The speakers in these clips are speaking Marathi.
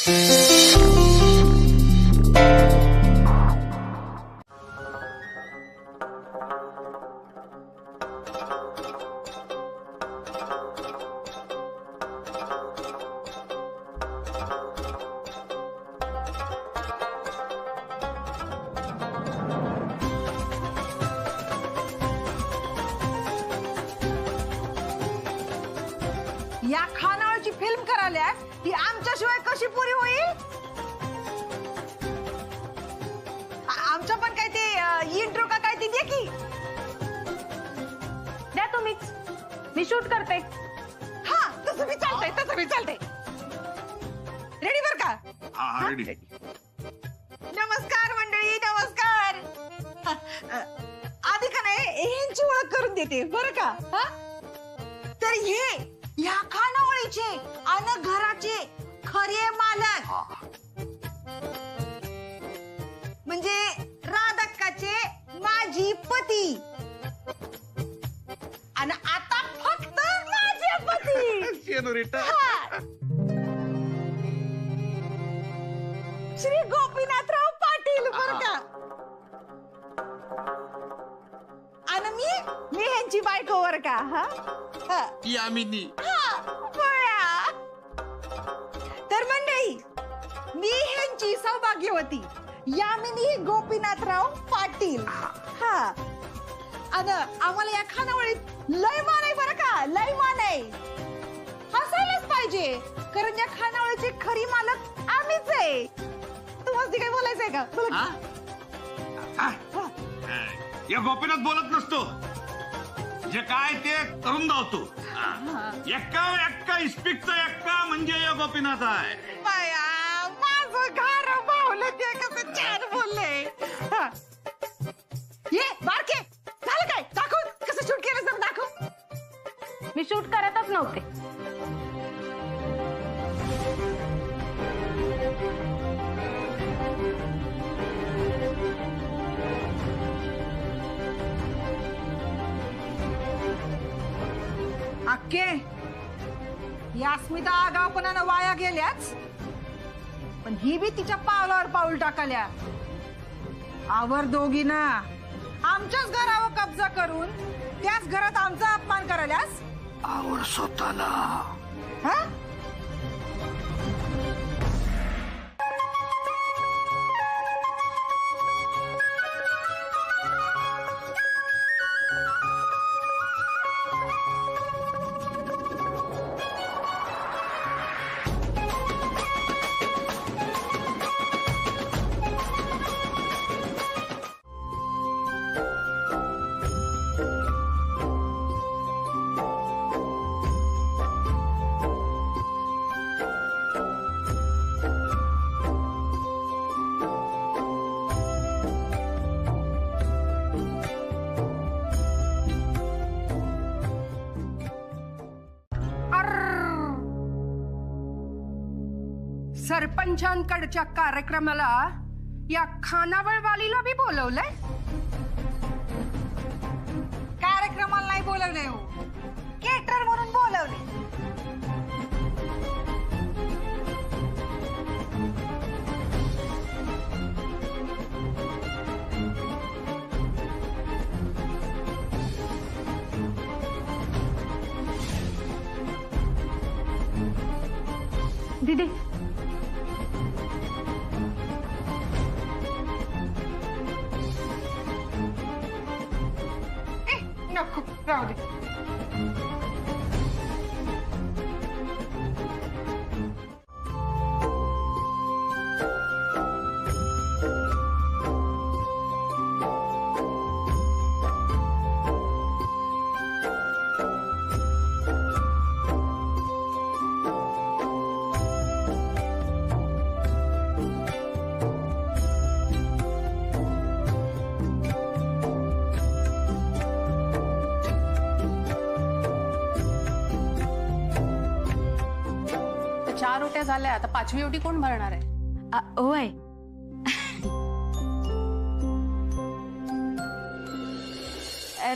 या खानावळची फिल्म करायला ती आमच्याशिवाय कशी पुरी होईल? आमच्या पण काय ते इंट्रो का काय ती दे की. द्या तुम्हीच, मी शूट करते. हा तसं मी चालतंय, तसं मी चालतंय. रेडी बर का? हा रेडी. नमस्कार मंडळी, नमस्कार. आधी का नाही यांची ओळख करून देते बर का. हा तर हे या खानावळीचे आणि घराचे खरे मालक म्हणजे राधक्काचे माझी पती आणि आता फक्त माझे पती हा. श्री गोपीनाथराव पाटील बर का. आणि मी ह्यांची बायको बर का. हा यामिनी. तर मंडळी मी ह्यांची सौभाग्यवती यामिनी गोपीनाथराव पाटील. हा आणि आम्हाला या खानावळीत लय मान आहे बरं का, लय मान आहे. हसायलाच पाहिजे कारण या खानावळीची खरी मालक आम्हीच आहे. तुम्हाला काय बोलायचंय का? या गोपीनाथ बोलत नसतो, जे काय ते करून धावतो. एक्का इस्पिकचा एक्का म्हणजे या गोपीनाथ आहे. बाया माझं घर भावलं ते कसं छान बोलले. ये बारके झालं काय? दाखव कसं शूट केलं जर दाखव. मी शूट करतच नव्हते. अक्के यास्मिता आगावपणानं वाया गेल्याच पण ही बी तिच्या पावलावर पाऊल टाकल्या. आवर दोघींना आमच्याच घरावर कब्जा करून त्याच घरात आमचा अपमान करायलास. आवर स्वतःला. हा सरपंचांकडच्या कार्यक्रमाला या खानावळवालीला बी बोलवलंय. कार्यक्रमाला नाही बोलवलंय हो, केटर म्हणून बोलवले. दीदी नको राहू दे. चार रोट्या झाल्या, आता पाचवी ओटी कोण भरणार आहे? ओय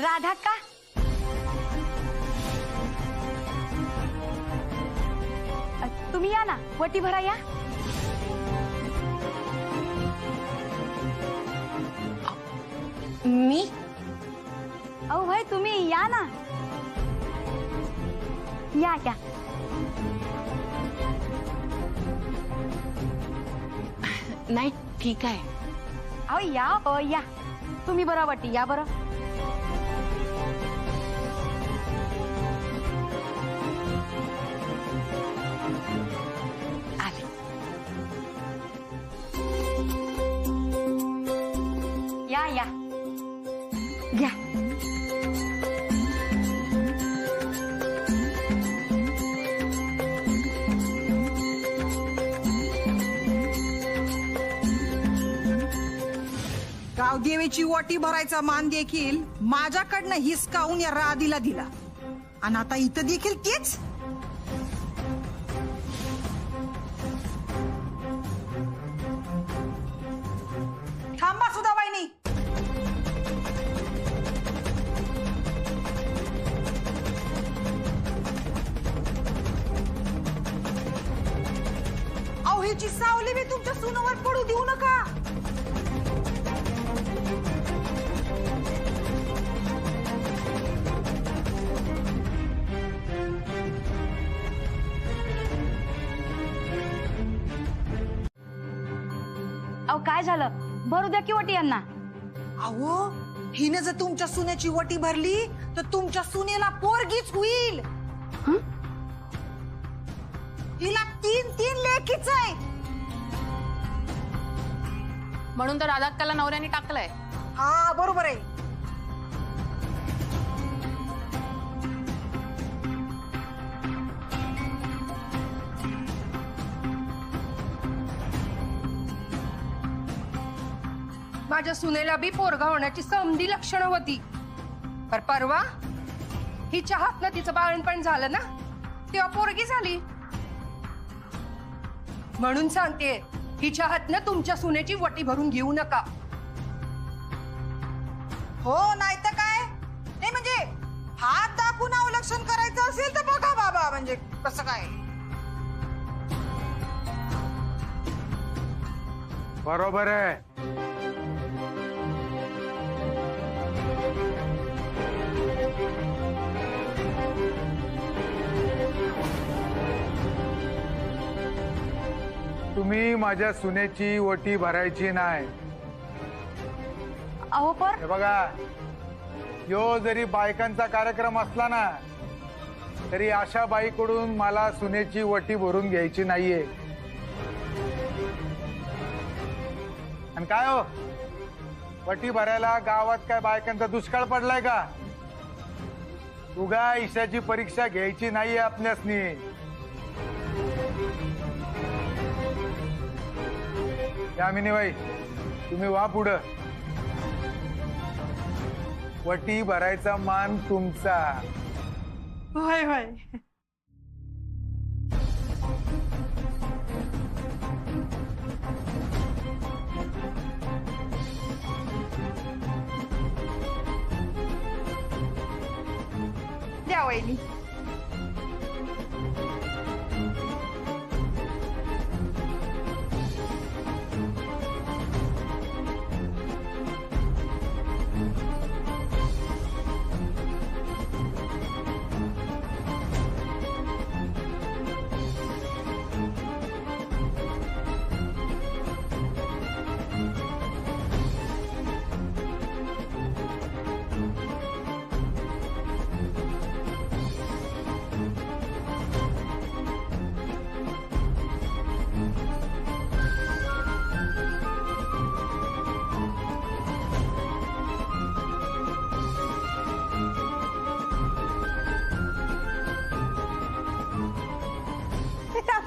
राधा का तुम्ही या ना, वटी भरा या. मी अहो भाई तुम्ही या ना, या क्या. नाही ठीक आहे. अहो या या तुम्ही बरं वाटी या बरं. आले. या या घ्या. गावदेवीची ओटी भरायचा मान देखील माझ्याकडनं हिसकावून या राधीला दिला आणि आता इथं देखील तेच. थांबा सुद्धा बाईनी. अहो हिची सावली मी तुमच्या सुनावर पडू देऊ नका. अहो काय झालं, भरू द्या की वटी यांना. अहो हिने जर तुमच्या सुनेची वटी भरली तर तुमच्या सुनेला पोरगीच होईल. हिला 3 लेकीच आहे. म्हणून तर राधाक्काला नवऱ्याने टाकलंय. हा बरोबर आहे. माझ्या सुनेला बी पोरगा होण्याची समधी लक्षणं होती, पर परवा हिच्या हातनं तिचं बाळणपण झालं ना, तेव्हा पोरगी झाली. म्हणून सांगते, हिच्या हातनं तुमच्या सुनेची वटी भरून घेऊ नका. हो नाही तर काय. नाही म्हणजे हात दाखवून अवलक्षण करायचं असेल तर बघा बाबा, म्हणजे कसं काय. बरोबर आहे. तुम्ही माझ्या सुनेची ओटी भरायची नाही. अहो पर हे बघा, यो जरी बायकांचा कार्यक्रम असला ना, तरी अशा बाईकडून मला सुनेची वटी भरून घ्यायची नाहीये. आणि काय हो, वटी भरायला गावात काय बायकांचा दुष्काळ पडलाय का? उगा ईशाची परीक्षा घ्यायची नाहीये आपल्यासनी. यामिनीबाई तुम्ही वा पुढं. वटी भरायचा मान तुमचा. होय होय. द्या वहिनी.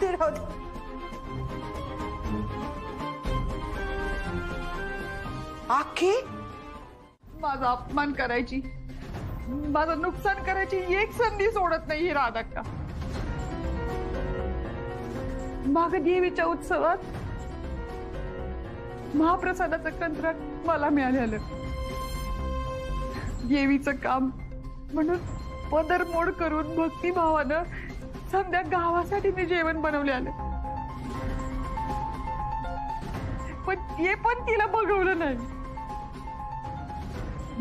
राहू दे. आखी माझा अपमान करायची, माझं नुकसान करायची एक संधी सोडत नाही ही राधाक्का. माग देवीच्या उत्सवात महाप्रसादाचं कंत्राट मला मिळालेलं. देवीचं काम म्हणून पदरमोड करून भक्तिभावानं सध्या गावासाठी मी जेवण बनवले आले, पण ते पण तिला बघवलं नाही.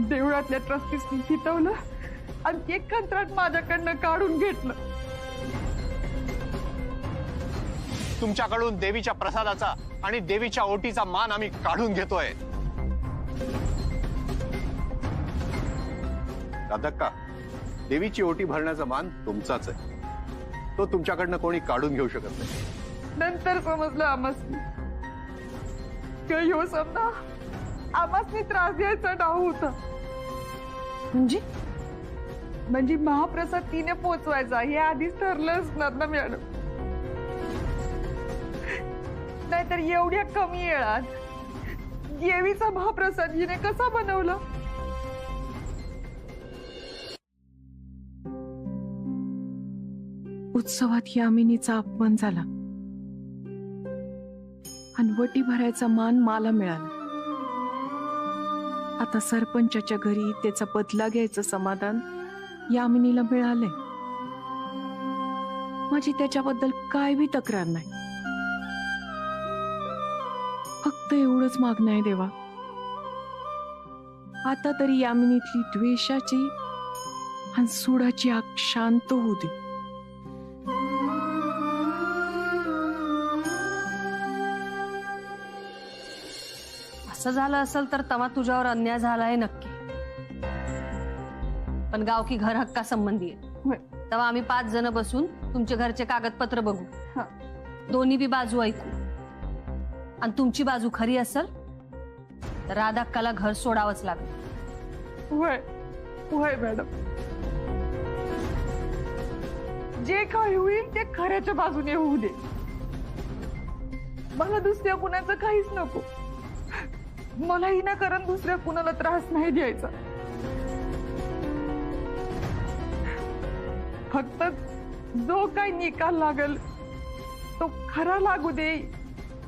देवळातल्या ट्रस्टीसनी फितवलं आणि ते कंत्राट माझ्याकडनं काढून घेतलं. तुमच्याकडून देवीच्या प्रसादाचा आणि देवीच्या ओटीचा मान आम्ही काढून घेतोय. राधक्का, देवीची ओटी भरण्याचा मान तुमचाच आहे. तो तुमच्याकडनं कोणी काढून घेऊ शकत नाही. नंतर समजलं आमासनी की ह्यो समजा आमासनी त्रास द्यायचा डाव होता. म्हणजे महाप्रसाद तिने पोचवायचा हे आधीच ठरलं असणार ना मॅडम. नाहीतर एवढ्या कमी वेळात देवीचा महाप्रसाद हिने कसा बनवला. उत्सवात यामिनीचा अपमान झाला आणि वटी भरायचा मान मला मिळाला. आता सरपंचाच्या घरी त्याचा बदला घ्यायचं समाधान यामिनीला मिळालंय. माझी त्याच्याबद्दल काय बी तक्रार नाही. फक्त एवढंच मागणं आहे देवा, आता तरी यामिनीतली द्वेषाची आणि सुडाची आग शांत होऊ दे. असं झालं असेल तर तमा तुझ्यावर अन्याय झालाय नक्की. पण गाव की घर हक्का संबंधी आहे. तेव्हा आम्ही 5 जण बसून तुमच्या घरचे कागदपत्र बघू, दोन्ही बी बाजू ऐकू, आणि तुमची बाजू खरी असेल तर राधाक्काला घर सोडावंच लागेल. होय होय मॅडम, जे काही होईल ते खऱ्याच्या बाजूने होऊ दे. मला दुसऱ्या कुणाचं काहीच नको. मलाही ना कारण दुसऱ्या कुणाला त्रास नाही द्यायचा. फक्त जो काही निकाल लागल तो खरा लागू दे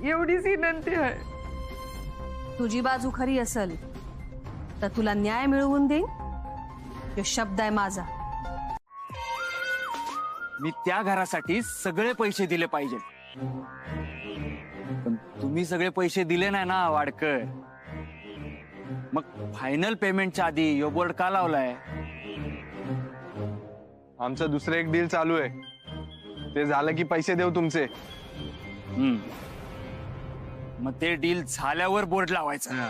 एवढीच विनंती आहे. तुझी बाजू खरी असेल तर तुला न्याय मिळवून देईन, तो शब्द आहे माझा. मी त्या घरासाठी सगळे पैसे दिले पाहिजे, पण तुम्ही सगळे पैसे दिले नाही ना वाडकर. मग फायनल पेमेंटच्या आधी यो बोर्ड का लावलाय? आमचं दुसरं एक डील चालू आहे, ते झालं की पैसे देऊ तुमचे. मग ते डील झाल्यावर बोर्ड लावायचा.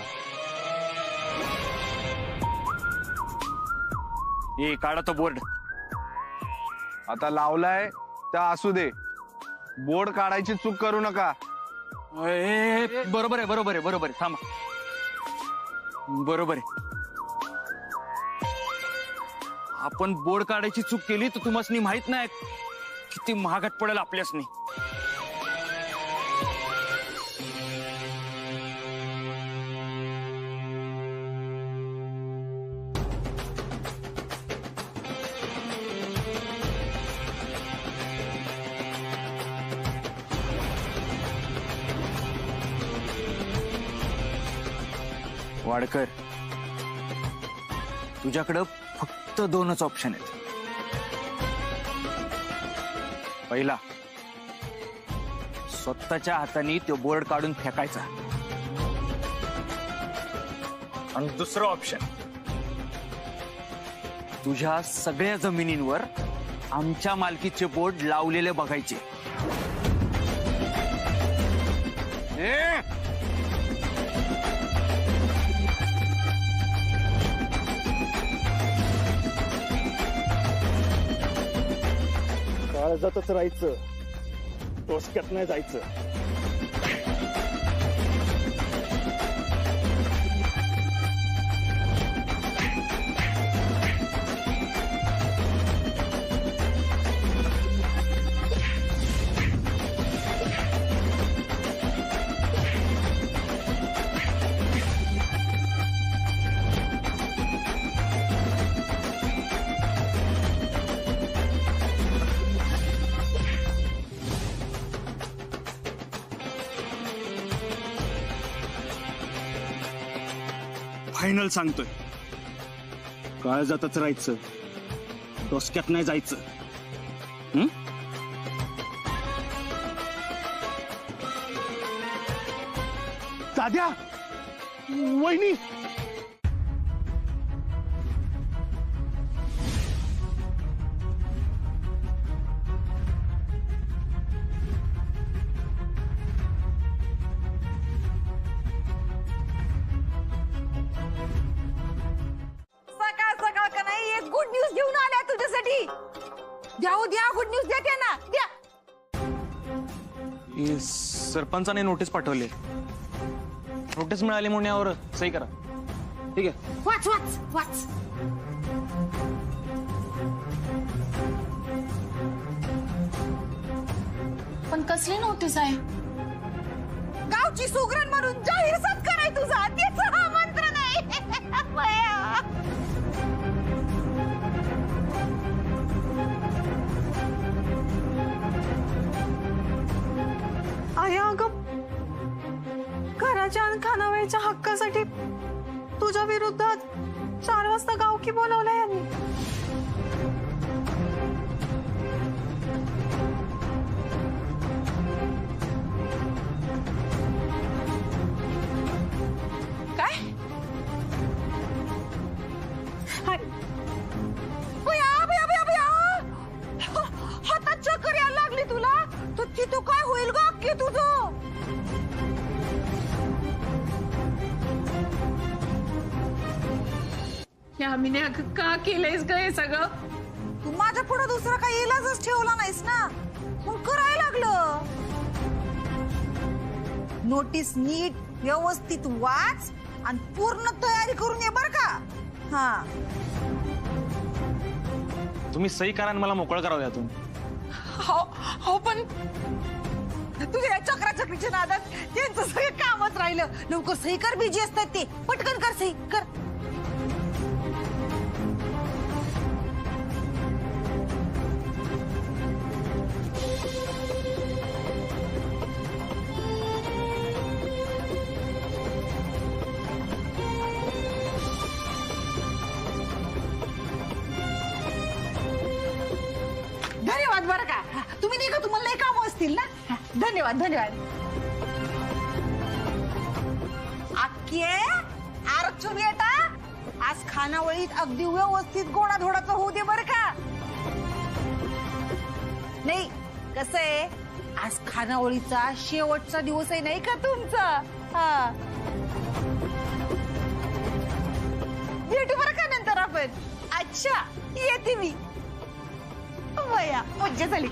ए काढा तो बोर्ड. आता लावलाय तर असू दे, बोर्ड काढायची चूक करू नका. बरोबर आहे बरोबर आहे बरोबर आहे. थांबा, बरोबर आहे. आपण बोर्ड काढायची चूक केली तर तुम्हाला माहित नाही किती महागात पडेल आपल्यासनी. वाडकर, तुझ्याकडं फक्त 2च ऑप्शन आहेत. पहिला, स्वतःच्या हाताने तो बोर्ड काढून फेकायचा, आणि दुसरं ऑप्शन, तुझ्या सगळ्या जमिनींवर आमच्या मालकीचे बोर्ड लावलेले बघायचे. काळजातच राहायचं, डोसक्यात नाही जायचं. फायनल सांगतोय, काळजातच राहायचं, डोसक्यात नाही जायचं. दाद्या, वहिनी, की सरपंचाने नोटीस पाठवली. नोटीस मिळाली म्हणून यावर सही करा. ठीक आहे. वाच वाच वाच. पण कसली नोटीस आहे? गावची सुगरण म्हणून जाहीर सत्कार आहे तुझा, त्याचं आमंत्रण आहे. बया. आहे अगं, घराच्या आणि खानावळीच्या हक्कासाठी तुझ्या विरोधात 4 वाजता गावकी बोलवलंय यांनी. काय? बया बया बया बया. हातात चक्कर यायला लागली तुला, तर तिथं काय होईल ग अक्की तुझं? यामिनी अगं का केलंयस ग हे सगळं? तू माझ्या पुढे दुसरा काही इलाजच ठेवला नाहीस ना, मग करायला लागलं. नोटीस नीट व्यवस्थित वाच आणि पूर्ण तयारी करून ये बर का. हा. तुम्ही सही करा आणि मला मोकळं करावं यातून. हो पण तुझ्या या चक्राचक्रीच्या नादात त्यांचं सगळं कामच राहिलं. लवकर सही कर, बिजी असतात ते. पटकन कर सही कर. धन्यवाद बरं का. तुम्ही नाही का, तुम्हाला लई काम असतील ना. धन्यवाद धन्यवाद. आक्के आरचू बेटा, आज खानावळीत अगदी व्यवस्थित गोडाधोडाचं होऊ दे बरं का. नाही कसं आहे, आज खानावळीचा शेवटचा दिवस आहे नाही का तुमचा. हा. भेटू बरं का नंतर आपण. अच्छा येते मी. बया मज्जा झाली.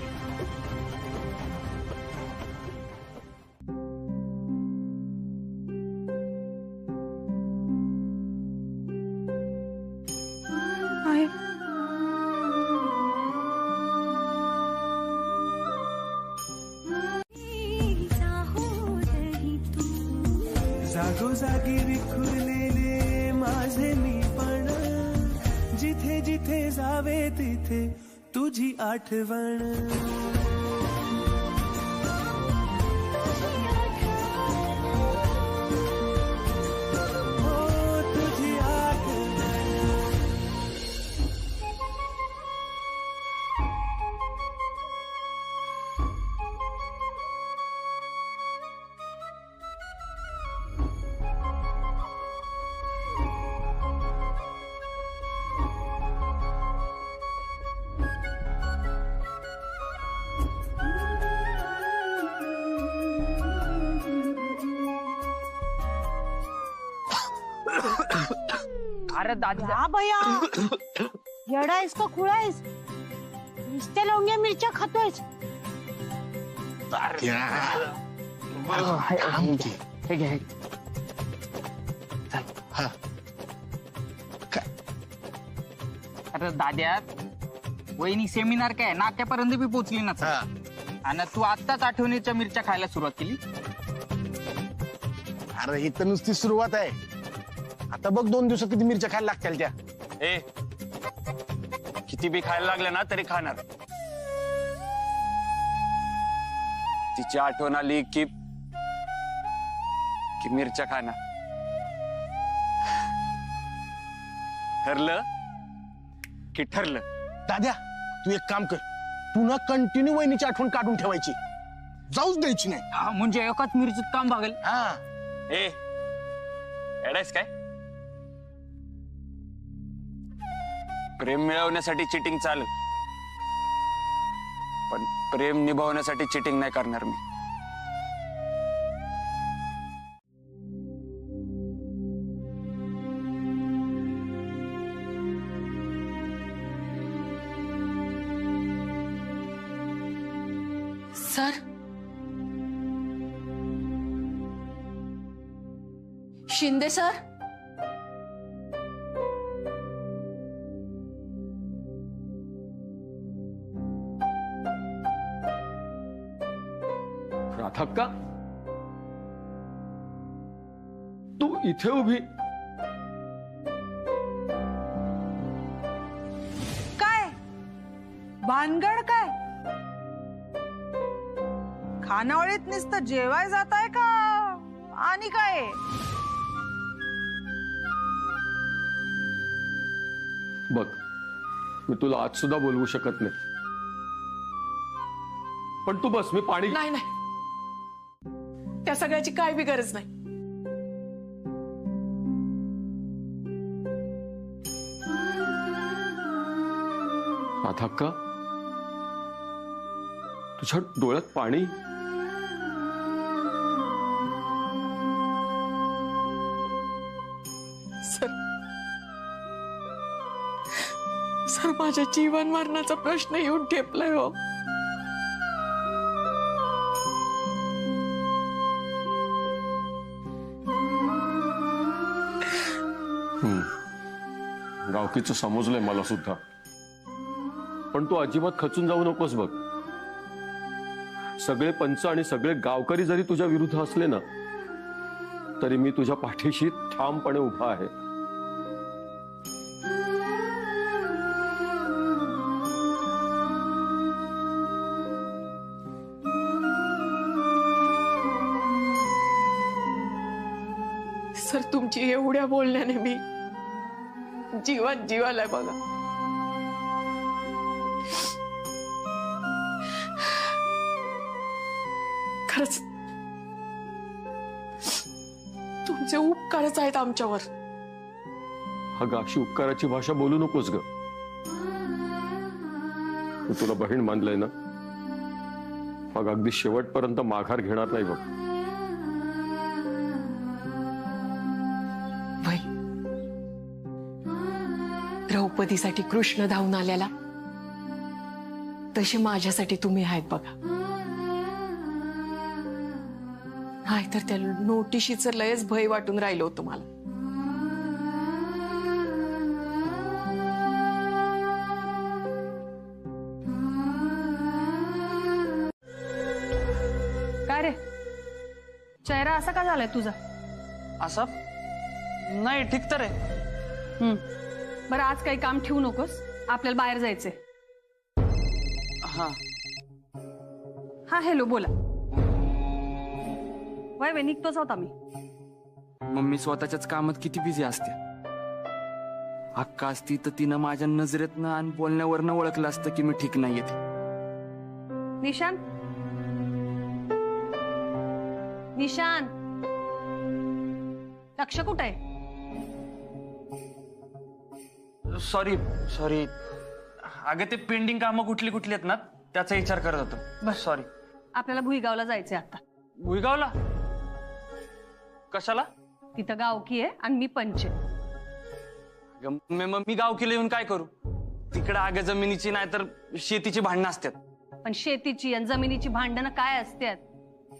जागोजागी विखुरलेले माझे मी पण, जिथे जिथे जावे तिथे तुझी आठवण. हो तुझी आठवण. अरे दादा भैया येडा आहेस का खुळा आहेस? नुसत्या लवंग्या मिरच्या खातोयस. अरे दाद्या, वहिनी सेमिनार काय नाक्यापर्यंत बी पोहोचली ना. आणि तू आत्ताच आठवणीच्या मिरच्या खायला सुरुवात केली. अरे ही तर नुसती सुरुवात आहे. आता बघ 2 दिवसात किती मिरच्या खायला लागतील त्या. ए किती बी खायला लागले ना तरी खाणार. तिची आठवण आली की मिरच्या खाणार. ठरलं की ठरलं. दाद्या तू एक काम कर, तू ना कंटिन्यू वहिनीची आठवण काढून ठेवायची, जाऊच द्यायची नाही. म्हणजे एकाच मिरचीत काम भागेल. हा. ए एडायस काय? प्रेम मिळवण्यासाठी चिटिंग चालू, पण प्रेम निभावण्यासाठी चिटिंग नाही करणार मी. Sir Shinde sir. राधाक्का, तू इथे उभी? काय भानगड काय? खानावळीत नुसतं जेवाय जाताय का आणि काय? बघ, मी तुला आज सुद्धा बोलवू शकत नाही, पण तू बस, मी पाणी. नाही नाही, त्या सगळ्याची काय बी गरज नाही. राधाक्का, तुझ्या डोळ्यात पाणी. सर, माझ्या जीवन मरणाचा प्रश्न येऊन ठेपलाय हो. गावकीचं समजलंय मला सुद्धा, पण तू अजिबात खचून जाऊ नकोस. बघ, सगळे पंच आणि सगळे गावकरी जरी तुझ्या विरुद्ध असले ना, तरी मी तुझ्या पाठीशी ठामपणे उभा आहे. सर, तुमची एवढ्या बोलण्याने मी जीवात जीवालाय बघा. खरंच तुमचे उपकारच आहेत आमच्यावर. अगं, अशी उपकाराची भाषा बोलू नकोस ग. मी तुला बहीण मानलंय ना, मग अगदी शेवटपर्यंत माघार घेणार नाही बघ. द्रौपदीसाठी कृष्ण धावून आल्याला तसे माझ्यासाठी तुम्ही आहेत बघा. नाही तर त्या नोटिशीचं लयच भय वाटून राहिलं होतं मला. काय रे, चेहरा असा का झालाय तुझा? असा नाही, ठीक तर आहे. बरं, आज काही काम ठेवू नकोस, आपल्याला बाहेर जायचंय. हा हा, हॅलो, बोला. वय निघतोच होता मी. मम्मी स्वतःच्याच कामात किती बिझी असते. हक्का असती तर तिनं माझ्या नजरेतनं आणि बोलण्यावरनं ओळखलं असतं की मी ठीक नाहीये ते. निशान, निशान, लक्ष कुठे आहे? सॉरी सॉरी, अगं ते पेंडिंग कामं कुठली कुठली आहेत ना, त्याचा विचार करत होतो. बस सॉरी. आपल्याला भुईगावला जायचंय आता. भुईगावला कशाला? तिथं गावकी आहे आणि मी पंच. मी गावकीला येऊन काय करू? तिकडे आगे जमिनीची नाही तर शेतीची भांडणं असतात. पण शेतीची आणि जमिनीची भांडणं काय असतात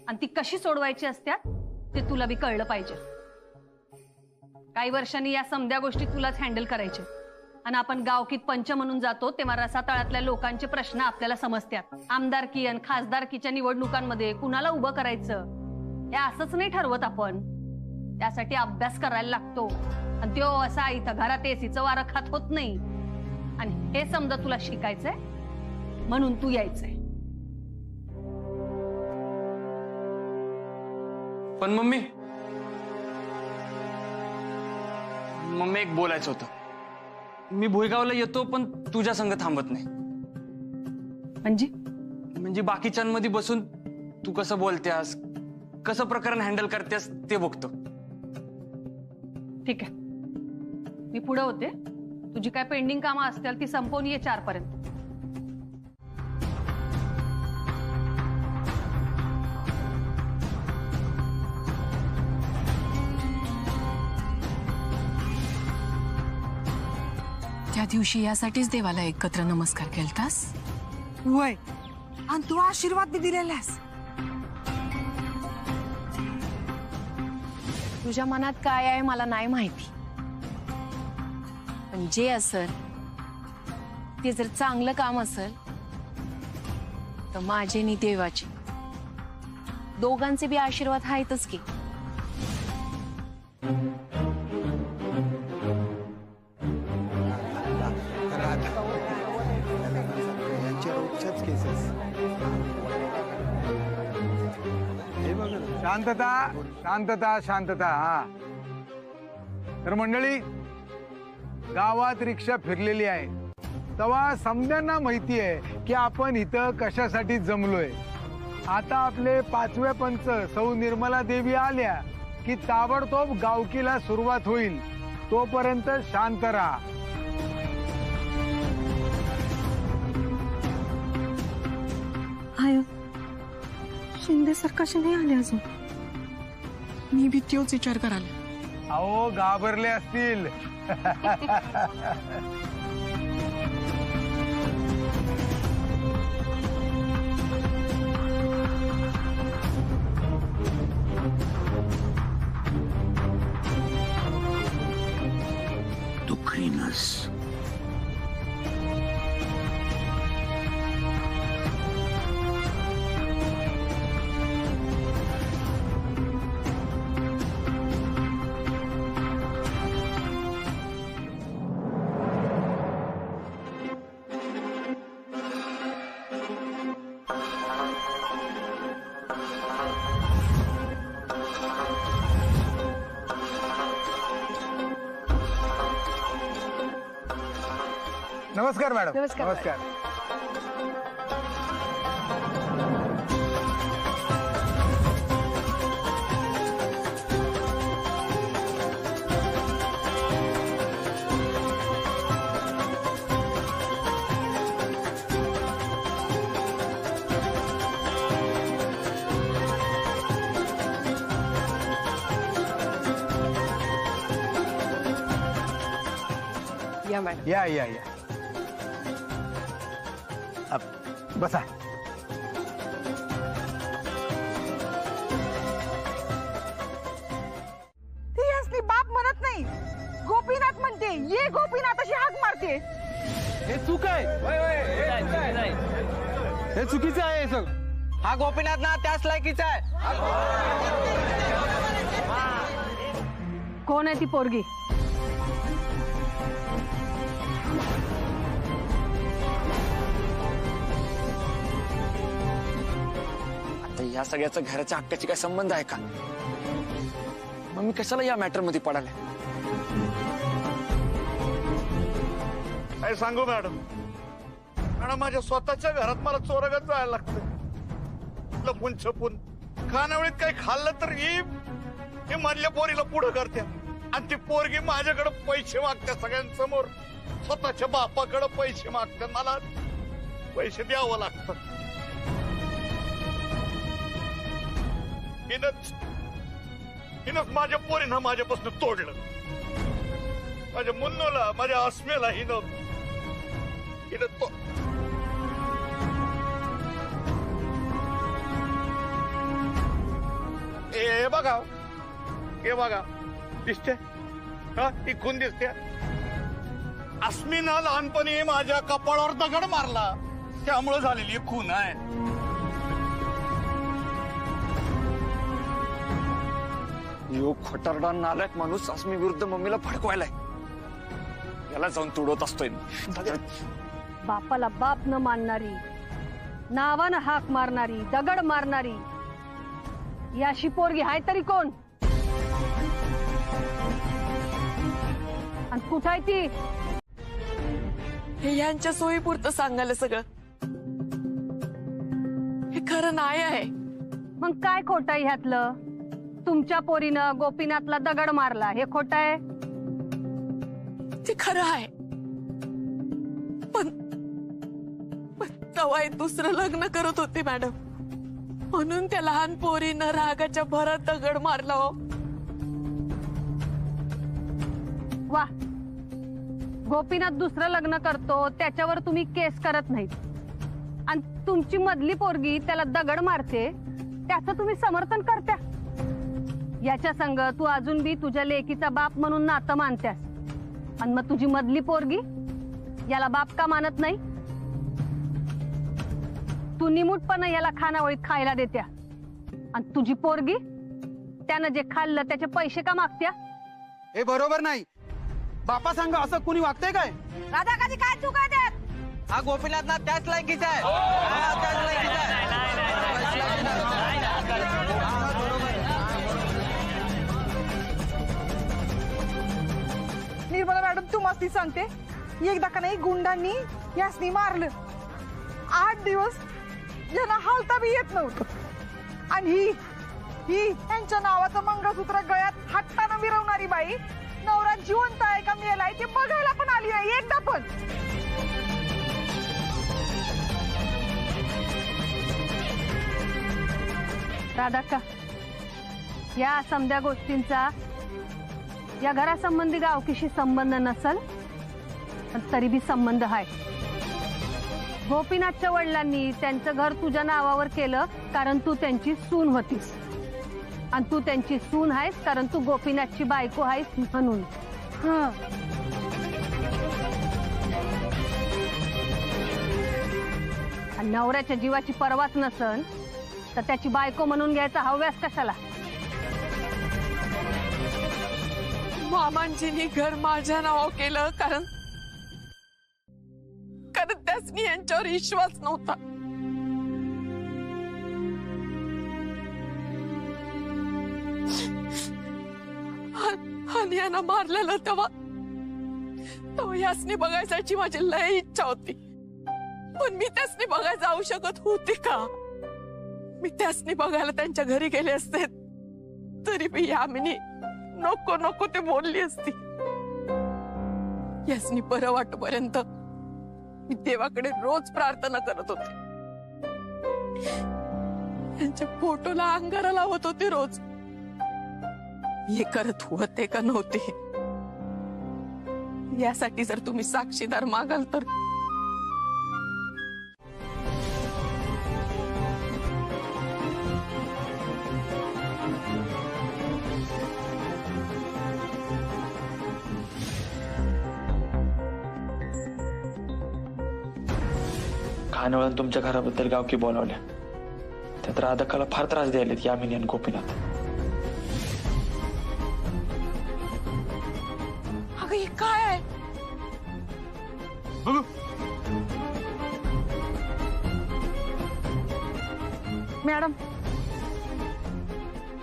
आणि ती कशी सोडवायची असतात ते तुला बी कळलं पाहिजे. काही वर्षांनी या समध्या गोष्टी तुलाच हँडल करायच्या, आणि आपण गावकीत पंच म्हणून जातो तेव्हा रसातळातल्या लोकांचे प्रश्न आपल्याला समजतात. आमदारकी आणि खासदारकीच्या निवडणुकांमध्ये कुणाला उभं करायचं हे असंच नाही ठरवत आपण. त्यासाठी अभ्यास करायला लागतो, आणि तो असा इथं घरात एसीचं वारं खात होत नाही. आणि हे समजा तुला शिकायचंय म्हणून तू यायचंय. पण मम्मी एक बोलायचं होतं. मी भुईगावला येतो पण तुझ्या संग थांबत नाही. म्हणजे बाकीच्यांमध्ये बसून तू कसं बोलतेस, कसं प्रकरण हँडल करतेस ते बघतो. ठीक आहे, मी पुढे होते. तुझी काय पेंडिंग कामं असतील ती संपवून ये 4 पर्यंत. त्या दिवशी यासाठीच देवाला एकत्र नमस्कार केलतास? वय, आणि तू आशीर्वाद बी दिलेलास. तुझ्या मनात काय आहे मला नाही माहिती, पण जे असेल ते जर चांगलं काम असेल तर माझे नि देवाचे दोघांचे बी आशीर्वाद आहेतच की. शांतता शांतता शांतता. हा तर मंडळी, गावात रिक्षा फिरलेली आहे तेव्हा समद्यांना माहिती आहे की आपण इथं कशासाठी जमलोय. आता आपले 5वे पंच सौ निर्मला देवी आल्या की ताबडतोब गावकीला सुरुवात होईल. तोपर्यंत शांत राहा. आय शिंदे सर कसे नाही आले अजून? मी बी तोच विचार कराल. अहो घाबरले असतील. दुखरीनस नमस्कार मॅडम. नमस्कार. नमस्कार. या मॅडम. या या या. बसा. ती असली बाप म्हणत नाही, गोपीनाथ म्हणते. ये गोपीनाथ अशी हाक मारते. हे चूक आहे, हे चुकीचं आहे सगळं. हा गोपीनाथ ना त्याच लायकीचा आहे. कोण आहे ती पोरगी? या सगळ्याचा घराच्या हक्काची काय संबंध आहे का? मग मी कशाला या मॅटर मध्ये पडाले? काय सांगू मॅडम, मॅडम माझ्या स्वतःच्या घरात मला चोरगत जायला लागतं. लपून छपून खानावळीत काही खाल्लं तर हे मधल्या पोरीला पुढं करते आणि ती पोरगी माझ्याकडे पैसे मागते सगळ्यांसमोर. स्वतःच्या बापाकडे पैसे मागते, मला पैसे द्यावं लागतं. हिनच माझ्या पोरीनं माझ्यापासून तोडलं. माझ्या मुन्नूला, माझ्या अस्मेला हिनं तो हे बघा, हे बघा, दिसते हा, ती खून दिसते. अस्मीनं लहानपणी माझ्या कपाळावर दगड मारला, त्यामुळे झालेली खून आहे. यो खोटारडा नालायक माणूस अस्मी विरुद्ध मम्मीला भडकवायलाय. याला जाऊन तुडवत असतोय. बापाला बाप न मानणारी, नावानं हाक मारणारी, दगड मारणारी याशी पोरगी हाय तरी कोण? आणि कुठं आहे ती? हे यांच्या सोयीपुरतं सांगायला सगळं. हे खरं नाही आहे. मग काय खोटं आहे ह्यातलं? तुमच्या पोरीनं गोपीनाथला दगड मारला, हे खोटं आहे? ते खरं आहे, पण तवाय दुसरं लग्न करत होते मॅडम, म्हणून त्या लहान पोरीनं रागाच्या भरात दगड मारला. हो वा, गोपीनाथ दुसरं लग्न करतो त्याच्यावर तुम्ही केस करत नाहीत, आणि तुमची मधली पोरगी त्याला दगड मारते त्याचं तुम्ही समर्थन करता. याच्या संग तू अजून बी तुझ्या लेकीचा बाप म्हणून नातं मानत्यास, आणि मग तुझी मधली पोरगी याला बाप का मानत नाही? तू निमूटपणे याला खानावळीत खायला देत्या, आणि तुझी पोरगी त्यानं जे खाल्लं त्याचे पैसे का मागत्या? हे बरोबर नाही. बापा सांगा असं कुणी वागतंय काय? राधा कधी काय चूक आहे त्यात? हा गोपीनाथ ना त्याच लायकीचा आहे. हा, त्याच लायकीचा आहे. निर्मला मॅडम तू मस्ती सांगते. एकदा का नाही गुंडांनी यासनी मारलं. 8 दिवस यांना हालता बी येत नव्हतं. आणि ही त्यांच्या नावाचं मंगळसूत्र गळ्यात हट्टानं मिरवणारी बाई नवरा जिवंत आहे का मेलाय ते बघायला पण आली नाही एकदा पण. राधाक्का, या समध्या गोष्टींचा या घरासंबंधी गावकीशी संबंध नसल, पण तरी बी संबंध आहे. गोपीनाथच्या वडिलांनी त्यांचं घर तुझ्या नावावर केलं कारण तू त्यांची सून होतीस, आणि तू त्यांची सून आहेस कारण तू गोपीनाथची बायको आहेस म्हणून. आणि नवऱ्याच्या जीवाची पर्वाच नसन तर त्याची बायको म्हणून घ्यायचा हव्यास कशाला? मामांजींनी घर माझ्या नावावर केलं कारण त्यासनी यांच्यावर विश्वास नव्हता. आणि यांना मारलेलं तेव्हा यासनी बघायची माझी लय इच्छा होती, पण मी त्यासनी बघायला जाऊ शकत होते का? मी त्यासनी बघायला त्यांच्या घरी गेले असते तरी मी यामिनी नको नको ते बोलली असती. यासनी बरं वाटपर्यंत मी देवाकडे रोज प्रार्थना करत होते. त्यांच्या फोटोला अंगारा लावत होते रोज. हे करत होते का नव्हते यासाठी जर तुम्ही साक्षीदार मागाल तर खानवळण तुमच्या घराबद्दल गावकी बोलावल्या. त्यात राधकाला फार त्रास द्यायलेत यामिनी आणि गोपीनाथ. अगं हे काय आहे? मॅडम,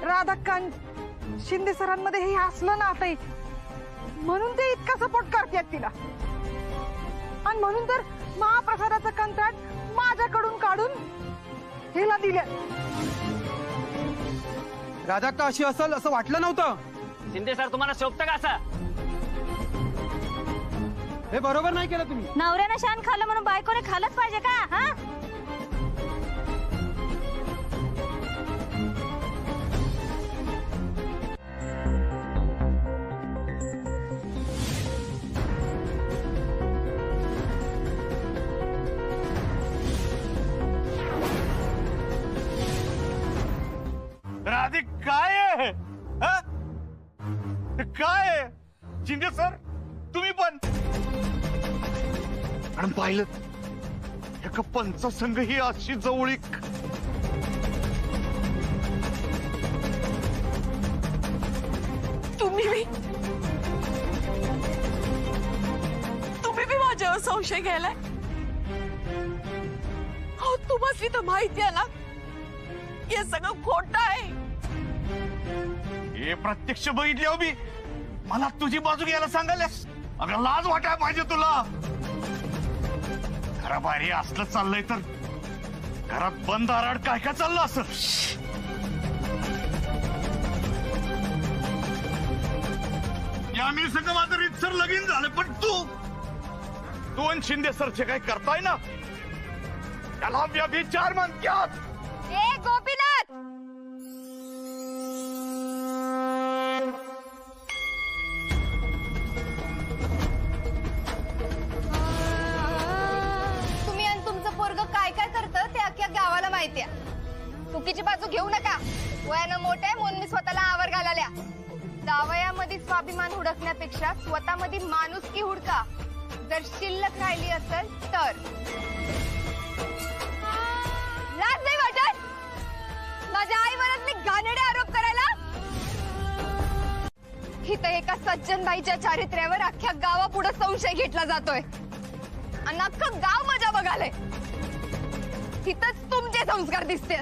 राधाकांत शिंदे सरांमध्ये हे असलं ना आता म्हणून ते इतका सपोर्ट करतात तिला, आणि म्हणून तर महाप्रसादाचं कंत्राट माझ्याकडून काढून हिला दिलं. राधाक्का अशी असेल असं वाटलं नव्हतं. शिंदे सर तुम्हाला शोभतं का असं? हे बरोबर नाही केलं तुम्ही. नवऱ्यानं शान खाल्लं म्हणून बायकोने खाल्लंच पाहिजे का? हा, राधिक काय आहे? हा? काय आहे? शिंदे सर तुम्ही पण मॅडम पाहिलं एका पंचसंघ ही अशी जवळीक. तुम्ही बी माझ्यावर संशय घ्यायलाय? हो, तुम्हाला तर माहिती आहे ना हे सगळं खोटं आहे. हे प्रत्यक्ष बघितले हो मी. मला तुझी बाजू घ्यायला सांगायलास? अगं लाज वाटायला पाहिजे तुला. घराबाहेर असलं चाललंय तर घरात बंद आराड काय काय चाललं असं? या मी सगळं माझं रीतसर लगीन झालं, पण तू आणि शिंदे सरचे काय करताय ना त्याला व्यभिचार म्हणतात. ए गोपीनाथ, तुम्ही आणि तुमचं पोरगं काय काय करतं ते अख्ख्या गावाला माहितीये. चुकीची बाजू घेऊ नका. वयानं मोठं आहे म्हणून मी स्वतःला आवर घालायला स्वाभिमान हुडकण्यापेक्षा स्वतःमध्ये माणुसकी हुडका. जर शिल्लक राहिली असेल तर. लाज नाही वाटत माझ्या आईवरच मी घाणेरडे आरोप करायला? इथं एका सज्जनबाईच्या चारित्र्यावर अख्ख्या गावापुढे संशय घेतला जातोय आणि अख्खं गाव माझ्या बघालय. इथंच तुमचे संस्कार दिसते.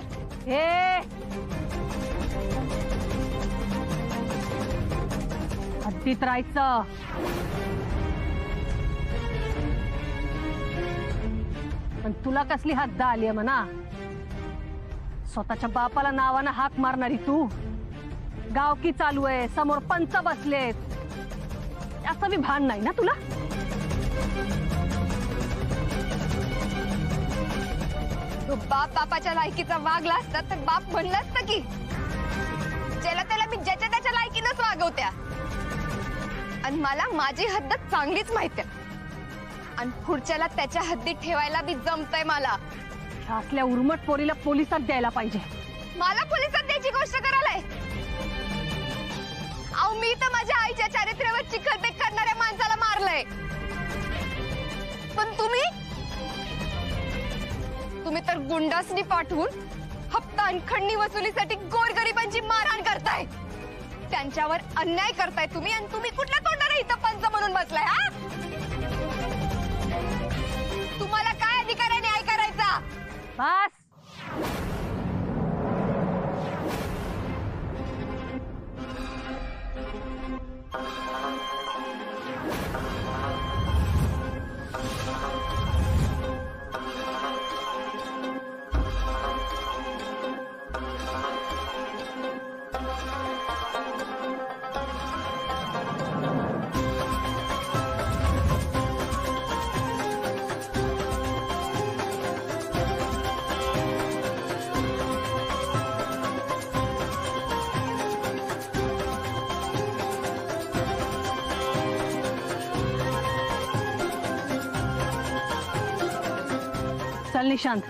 हद्दीत राहायचं. पण तुला कसली हद्द आली आहे म्हणा? स्वतःच्या बापाला नावानं हाक मारणारी तू. गावकी चालू आहे, समोर पंच बसलेत, असं बी भान नाही ना तुला? तो बाप बापाच्या लायकीचा वागला असता तर बाप म्हणलं असतं की ज्याला त्याला मी ज्याच्या त्याच्या लायकीनंच वागवत्या. आणि मला माझी हद्द चांगलीच माहिती आहे आणि पुढच्याला त्याच्या हद्दीत ठेवायला बी जमतंय मला. असल्या उर्मट पोरीला पोलिसात द्यायला पाहिजे. मला पोलिसात द्यायची गोष्ट करायलाय? अहो मी तर माझ्या आईच्या चारित्र्यावर चिखलबेक करणाऱ्या माणसाला मारलंय. पण तुम्ही तर गुंडासनी पाठवून हप्ता आणि खंडणी वसुलीसाठी गोरगरिबांची मारहाण करताय. त्यांच्यावर अन्याय करताय तुम्ही आणि तुम्ही कुठल्या तोंडाने इथं पंच म्हणून बसलाय? हा, तुम्हाला काय अधिकार आहे न्याय करायचा? बस. चल निशांत.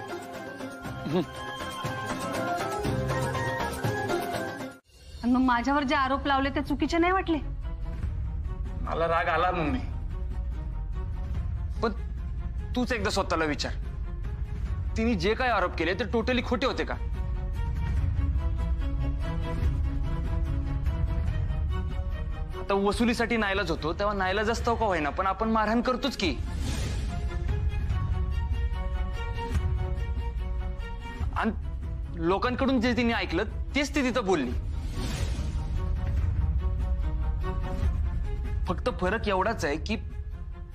आणि मग माझ्यावर जे आरोप लावले ते चुकीचे नाही वाटले? मला राग आला मम्मी, पण तूच एकदा स्वतःला विचार, तिने जे काय आरोप केले ते टोटली खोटे होते का? आता वसुलीसाठी नाईलाज होतो तेव्हा नाईलाज असतो का होईना, पण आपण मारहाण करतोच की. आणि लोकांकडून जे तिने ऐकलं तेच ती तिथं बोलली. फक्त फरक एवढाच आहे की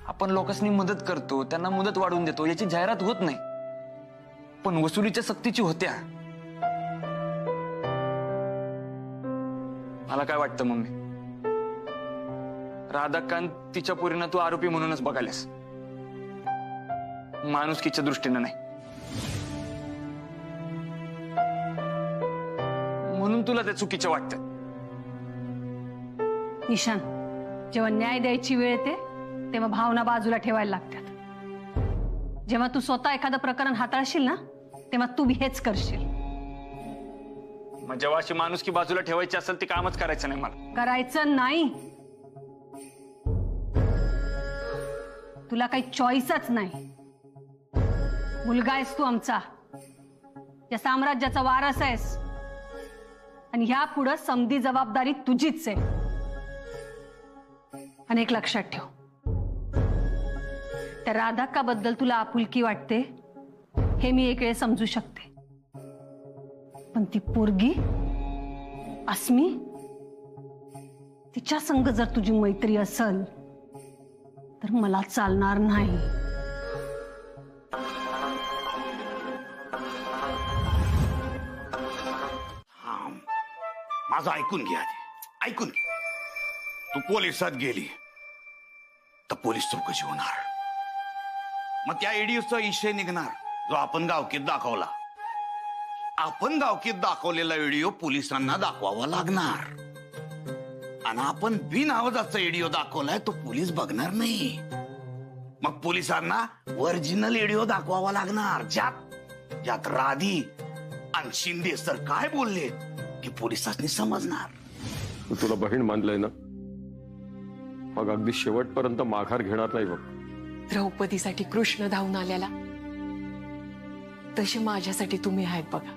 आपण लोकांनी मदत करतो, त्यांना मदत वाढवून देतो, याची जाहिरात होत नाही. पण वसुलीच्या सक्तीची होत्या. मला काय वाटतं मम्मी, राधाकांत तिच्या पोरीनं तू आरोपी म्हणूनच बघायलास, माणुसकीच्या दृष्टीनं नाही. म्हणून तुला ते चुकीचं वाटतं. निशान, जेव्हा न्याय द्यायची वेळ येते तेव्हा भावना बाजूला ठेवायला लागतात. जेव्हा तू स्वतः एखादं प्रकरण हाताळशील ना तेव्हा तू हेच करशील. मग जेव्हा अशी माणुसकी बाजूला ठेवायची असेल ते कामच करायचं नाही. मला करायचं नाही. तुला काही चॉईसच नाही. मुलगा आहेस तू आमचा, या साम्राज्याचा वारस आहेस आणि ह्या पुढे समधी जबाबदारी तुझीच आहे. आणि एक लक्षात ठेव, त्या राधाकाबद्दल तुला आपुलकी वाटते हे मी एक वेळ समजू शकते, पण ती पोरगी अस्मी, तिच्या संग जर तुझी मैत्री असेल तर मला चालणार नाही. माझं ऐकून घ्या, ऐकून. तू पोलिसात गेली तर पोलीस चौकशी होणार. मग त्या एडिओचा विषय निघणार जो आपण गावकीत दाखवला. आपण गावकीत दाखवलेला व्हिडिओ पोलिसांना दाखवावा लागणार. आणि आपण बिन आवाजाचा व्हिडिओ दाखवलाय तो पोलीस बघणार नाही. मग पोलिसांना ओरिजिनल व्हिडिओ दाखवावा लागणार, ज्यात राधी आणि शिंदे सर काय बोलले की पोलिसांनी समजणार. तुला बहीण मानलंय ना, मग अगदी शेवटपर्यंत माघार घेणार नाही बघ. द्रौपदीसाठी कृष्ण धावून आलेला तशी माझ्यासाठी तुम्ही आहेत बघा.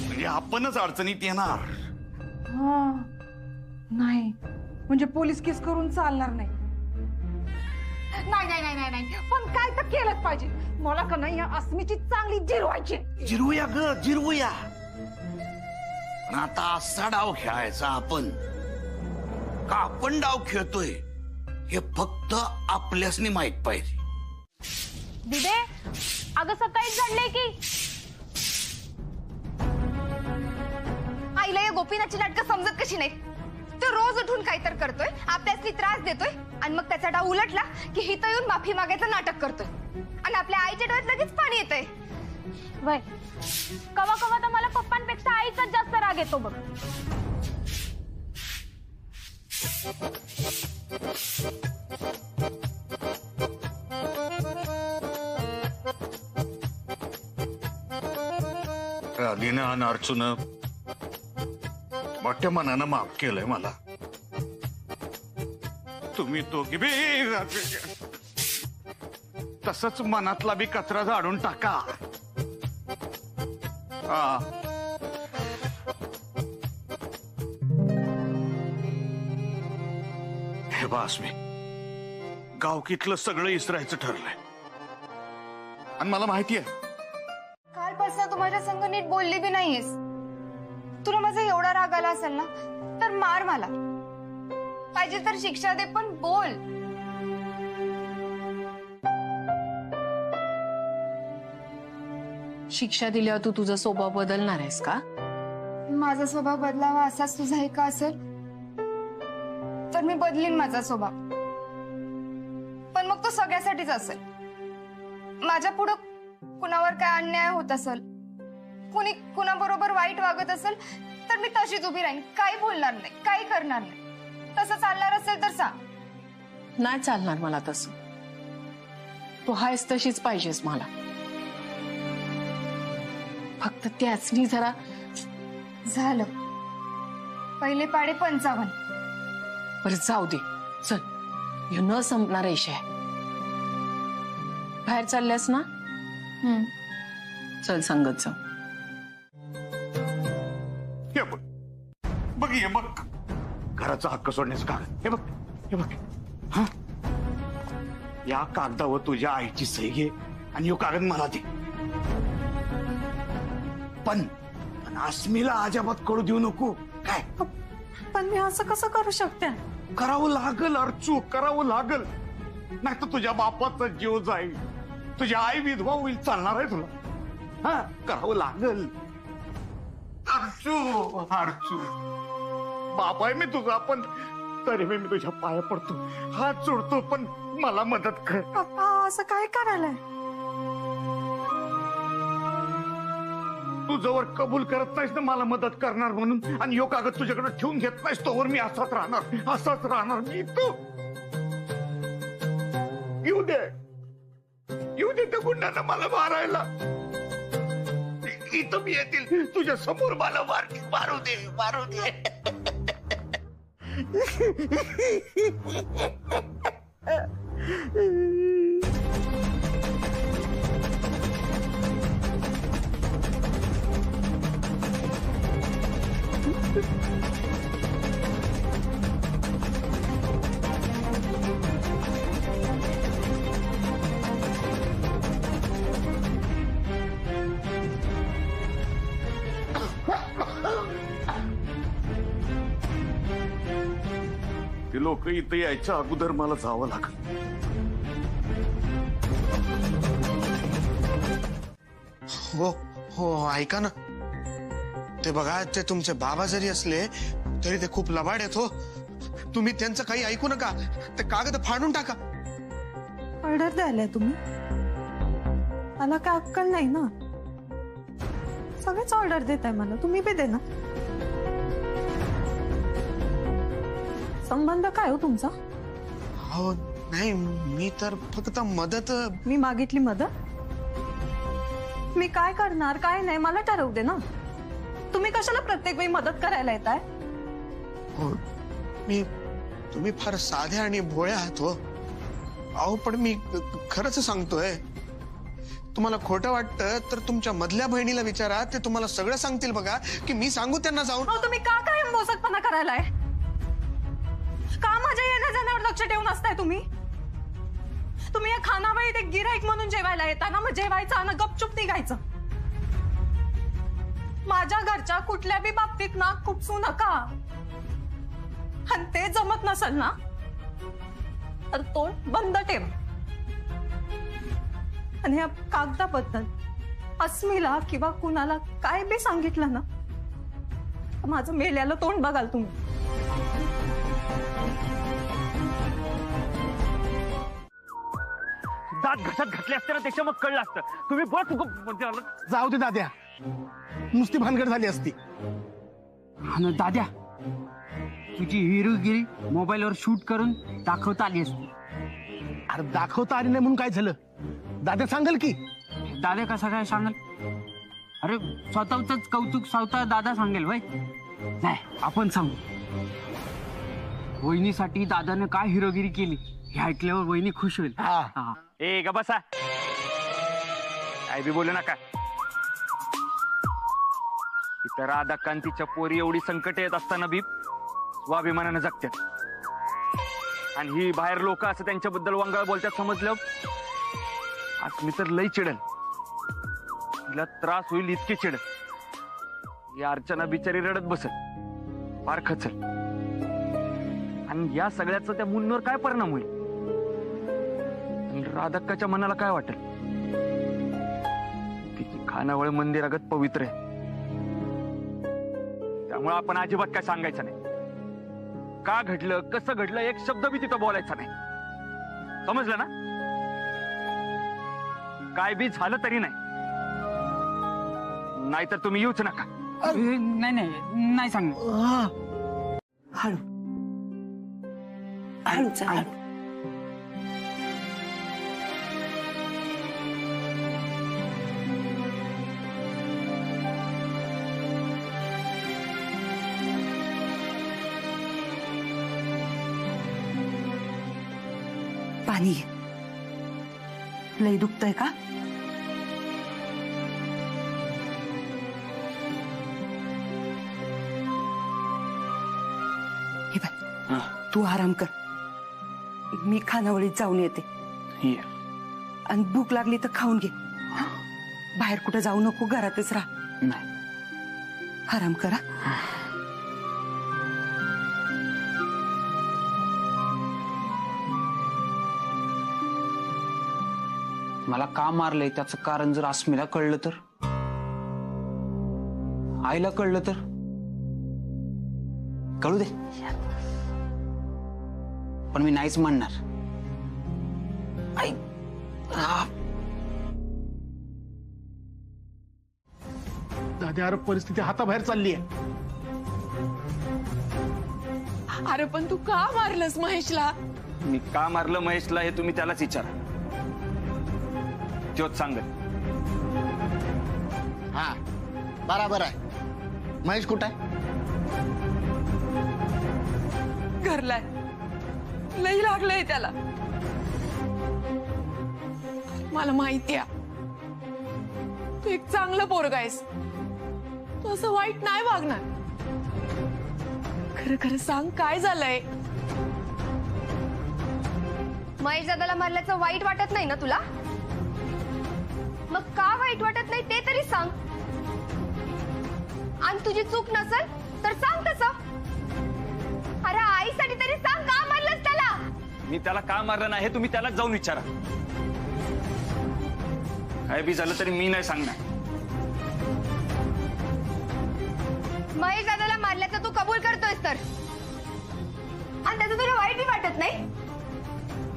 म्हणजे आपणच अडचणीत येणार. हा नाही म्हणजे पोलीस केस करून चालणार नाही. नाही नाही नाही नाही नाही पण काय तर केलंच पाहिजे. मला का नाही या अस्मीची चांगली जिरवायची. जिरवूया ग जिरवूया. पण आता असा डाव खेळायचा आपण का आपण डाव खेळतोय हे फक्त आपल्यासनी माहित पाहिजे. दिदे अगं सकाळीच झालंय की आईला या गोपीनाथची नाटकं समजत कशी नाही. तो रोज उठून काहीतरी करतोय, आपल्यासनी त्रास देतोय आणि मग त्याचा डाव उलटला की हिथं येऊन माफी मागायचं नाटक करतोय आणि आपल्या आईच्या डोळ्यात लगेच पाणी येतंय. वय कवा कवा तर मला पप्पांपेक्षा आईचाच जास्त राग येतो बघ. राधीनं आणि अर्चूनं मोठ्या मनानं माफ केलंय मला. तुम्ही दोघी बी तसंच मनातला बी कचरा झाडून टाका. हा हे बास मी गावकीतलं सगळं इसरायचं ठरलंय आणि मला माहितीये कालपासून तू माझ्या संग नीट बोलली बी नाहीयेस. तुला माझा एवढा राग आला असेल ना तर मार मला, पाहिजे तर शिक्षा दे पण बोल. शिक्षा दिल्यावर तू तुझा स्वभाव बदलणार आहेस का? माझा स्वभाव बदलावा असाच तुझा हे का असेल तर मी बदलीन माझा स्वभाव, पण मग तो सगळ्यासाठीच असेल. माझ्या पुढं कुणावर काय अन्याय होत असेल, कुणी कुणाबरोबर वाईट वागत असेल तर मी तशीच उभी राहीन, काही बोलणार नाही, काही करणार नाही. तसं चालणार असेल तर सांग. नाही चालणार मला तसं. तू हायस तशीच पाहिजेस मला. फक्त त्याचनी जरा झालं. पहिले पाडे 55. बरं जाऊ दे चल, ह्यो न संपणार विषय. बाहेर चालल्यास ना? चल संगत जाऊ. हे बघ बघ हे बघ घराचा हक्क सोडण्याचं कागद. हे बघ हे बघ. हा या कागदावर तुझ्या आईची सही घे आणि यो कागद मला दे. पण अस्मीला अजाबात कळू देऊ नको. काय? पण मी असं कसं करू शकते? करावं लागल अर्चू, करावं लागल. नाही तर तुझ्या बापाचा जीव जाईल, तुझी आई विधवा होईल. चालणार आहे तुला? हा करावं लागल अर्चू. अर्चू बाप आहे मी तुझा, पण तरी मी तुझ्या पाया पडतो, हात जोडतो, पण मला मदत कर. पप्पा असं काय करायलाय? तू जवळ कबूल करत नाहीस ना मला मदत करणार म्हणून, आणि यो कागद तुझ्याकडे ठेवून घेत नाहीस तोवर मी असाच राहणार, असाच राहणार मी. तू येऊ दे त्या गुंडांना मला मारायला. इथं मी येतील तुझ्या समोर मला मारू दे. ते लोक इथं यायच्या अगोदर मला जावं लागल. हो ऐका ना, ते बघा, ते तुमचे बाबा जरी असले तरी ते खूप लबाड आहेत. हो तुम्ही त्यांचं काही ऐकू नका, ते कागद फाडून टाका. ऑर्डर द्यायलाय तुम्ही? मला काय अक्कल नाही ना. सगळेच ऑर्डर देताय मला, तुम्ही बी दे ना. संबंध काय हो तुमचा? हो नाही, मी तर फक्त मदत. मी मागितली मदत? मी काय करणार काय नाही मला ठरवू दे ना. तुम्ही कशाला प्रत्येक वेळी मदत करायला येताय? हो मी तुम्ही फार साध्या आणि भोळ्या आहात हो. अहो पण मी खरंच सांगतोय. तुम्हाला खोटं वाटतं तर तुमच्या मधल्या बहिणीला विचारा, ते तुम्हाला सगळं सांगतील बघा. की मी सांगू त्यांना जाऊन? तुम्ही का काय मोसकपणा करायलाय? का माझ्या येण्या जाण्यावर लक्ष ठेवून असताय तुम्ही? तुम्ही या खानावळीत एक गिराईक म्हणून जेवायला येताना मग जेवायचं आणि गपचूप निघायचं. माझ्या घरच्या कुठल्या बी बाबतीत नाक खुपसू नका. आणि ते जमत नसेल ना तर तोंड बंद ठेव. आणि या कागदाबद्दल अस्मीला किंवा कुणाला काय बी सांगितलं ना, माझं मेल्याला तोंड बघाल तुम्ही. दात घशात घातले असते ना त्याच्या मग कळलं असतं. तुम्ही बघ जाऊ दे दाद्या, नुसती भानगड झाली असती. आणि दाद्या, तुझी हिरोगिरी मोबाईलवर शूट करून दाखवता आली असती. अरे दाखवता आली नाही म्हणून काय झालं? दाद्या सांगेल की. दादा कसा काय सांगेल? अरे स्वतःच कौतुक स्वतः दादा सांगेल भाई. नाही, आपण सांगू. वहिनीसाठी दादाने काय हिरोगिरी केली हे ऐकल्यावर वहिनी खुश होईल. ए ग बसा, काय बी बोलू नका. इतर राधा कांतीच्या पोरी एवढी संकट येत असताना बी स्वाभिमानानं जगतात. आणि ही बाहेर लोक असं त्यांच्याबद्दल वंगाळ बोलतात समजलं. आज मी तर लई चिडल, तिला त्रास होईल इतके चिडल. या अर्चना बिचारी रडत बसल, फार खचल. आणि या सगळ्याचा त्या मुन्नीवर काय परिणाम होईल? राधक्काच्या मनाला काय वाटेल? तिची खानावळ मंदिरागत पवित्र आहे, त्यामुळे आपण अजिबात काय सांगायचं नाही. का घडलं, कसं घडलं, एक शब्द बी तिथं बोलायचा नाही. समजलं ना? काय बी झालं तरी नाही, नाहीतर तुम्ही येऊच नका. नाही नाही नाही सांगणार. हळू हळूच हळू. पाणी लई दुखतंय का? हे बघ, तू आराम कर. मी खानावळीत जाऊन येते. आणि भूक लागली तर खाऊन घे. बाहेर कुठे जाऊ नको, घरातच राहा. नाही, आराम करा. मला का मारलंय त्याचं कारण जर अस्मीला कळलं तर, आईला कळलं तर, कळू दे. पण मी नाहीच म्हणणार. आई दाद्या, अरे परिस्थिती हाताबाहेर चालली आहे. अरे पण तू का मारलंस महेशला? मी का मारलं महेशला हे तुम्ही त्यालाच विचारा, तोच सांगेल. हा बराबर आहे. महेश कुठं आहे? घरलाय, लई लागलंय त्याला. मला माहिती आहे तू एक चांगलं पोरगा आहेस, तू असं वाईट नाही वागणार. खरं खरं सांग, काय झालंय? महेश दादाला मारल्याचं वाईट वाटत नाही ना तुला? मग का वाईट वाटत नाही ते तरी सांग. आणि तुझी चूक नसेल तर सांग तसं. अरे आईसाठी तरी सांग, का मारलंस त्याला? मी त्याला का मारलं नाही हे तुम्ही त्यालाच जाऊन विचारा. काय बी झालं तरी मी नाही सांगणार. महेश दादाला मारल्याचं तू कबूल करतोयस तर, आणि त्याचं तुला वाईट बी वाटत नाही,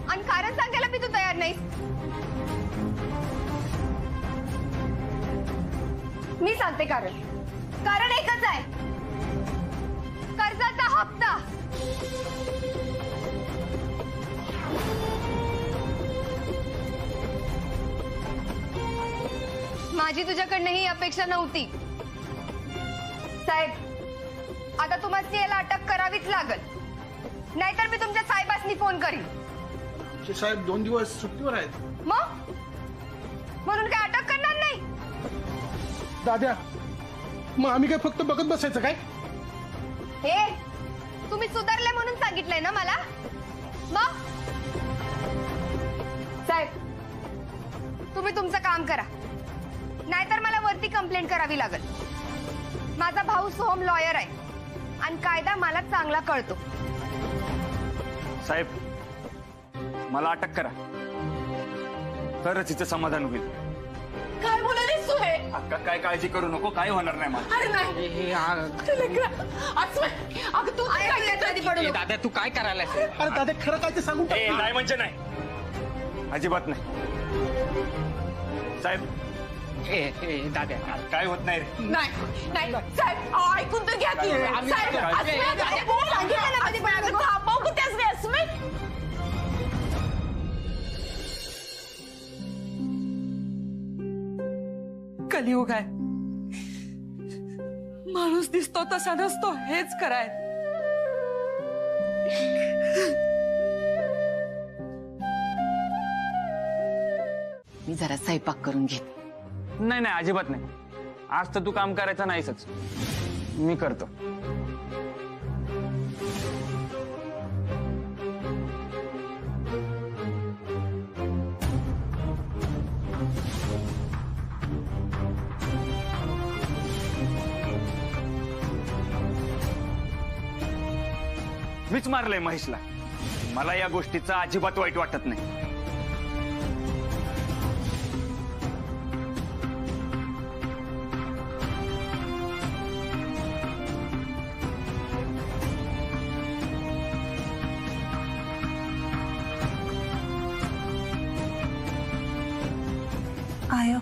आणि कारण सांगायला बी तू तयार नाही. मी सांगते कारण. कारण एकच आहे, कर्जाचा हप्ता. माझी तुझ्याकडनं ही अपेक्षा नव्हती साहेब. आता तुम्हाला याला अटक करावीच लागल. नाहीतर मी तुमच्या साहेबांनी फोन करीन. आमचे साहेब 2 दिवस सुट्टीवर आहेत. मग म्हणून काय अटक करणार नाही? दाद्या, मग आम्ही काय फक्त बघत बसायचं काय? हे तुम्ही सुधारले म्हणून सांगितलंय ना मला. मग साहेब तुम्ही तुमचं काम करा, नाहीतर मला वरती कंप्लेंट करावी लागेल. माझा भाऊ सोहम लॉयर आहे आणि कायदा मला चांगला कळतो. साहेब मला अटक करा, तरच तिचं समाधान होईल. काय बोलायलीस तू हे? अक्का काय काळजी करू नको, काय होणार नाही मला. अरे नाही अगं तू तर काय करतोय? दादा तू काय करायला? अरे दादा खरं काय ते सांगून टाक ना. नाही म्हणजे नाही, अजिबात नाही. साहेब दादा काय होत नाही रे. नाही साहेब ऐकून तर घ्या की. साहेब सांगितलं ना कधी पण अगं थांबव की त्याच वेळेस मी. कलियुग आहे, माणूस दिसतो तसा नसतो, हेच कराय. मी जरा स्वयंपाक करून घेते. नाही नाही अजिबात नाही, आज तर तू काम करायचं नाहीच, मी करतो. मीच मारलंय महेशला, मला या गोष्टीचा अजिबात वाईट वाटत नाही. आय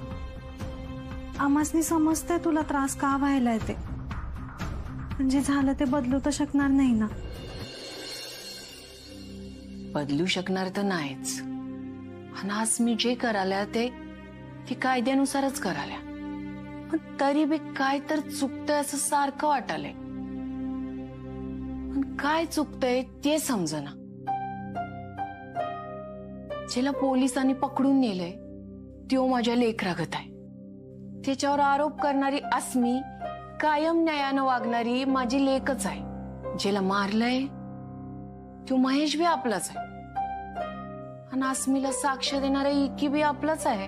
आमासनी समजतंय तुला त्रास का व्हायलाय ते, म्हणजे झालं ते बदलू तर शकणार नाही ना. बदलू शकणार तर नाहीच, आणि आज मी जे करायला ते कायद्यानुसारच करायला. पण तरी बी काय तर चुकतंय असं सारखं वाटालंय. पण काय चुकतंय ते समजना. ज्याला पोलिसांनी पकडून नेलंय त्यो माझ्या लेकरागत आहे. त्याच्यावर आरोप करणारी अस्मी कायम न्यायानं वागणारी माझी लेकच आहे. ज्याला मारलंय तो महेश बी आपलाच आहे, आणि अस्मीला साक्ष देणारा इकी बी आपलाच आहे.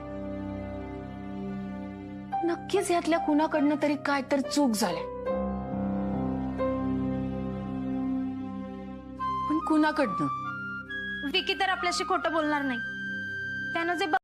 नक्कीच यातल्या कुणाकडनं तरी काय तर चूक झाल्या, पण कुणाकडनं? विकी तर आपल्याशी खोटं बोलणार नाही. त्यानं जे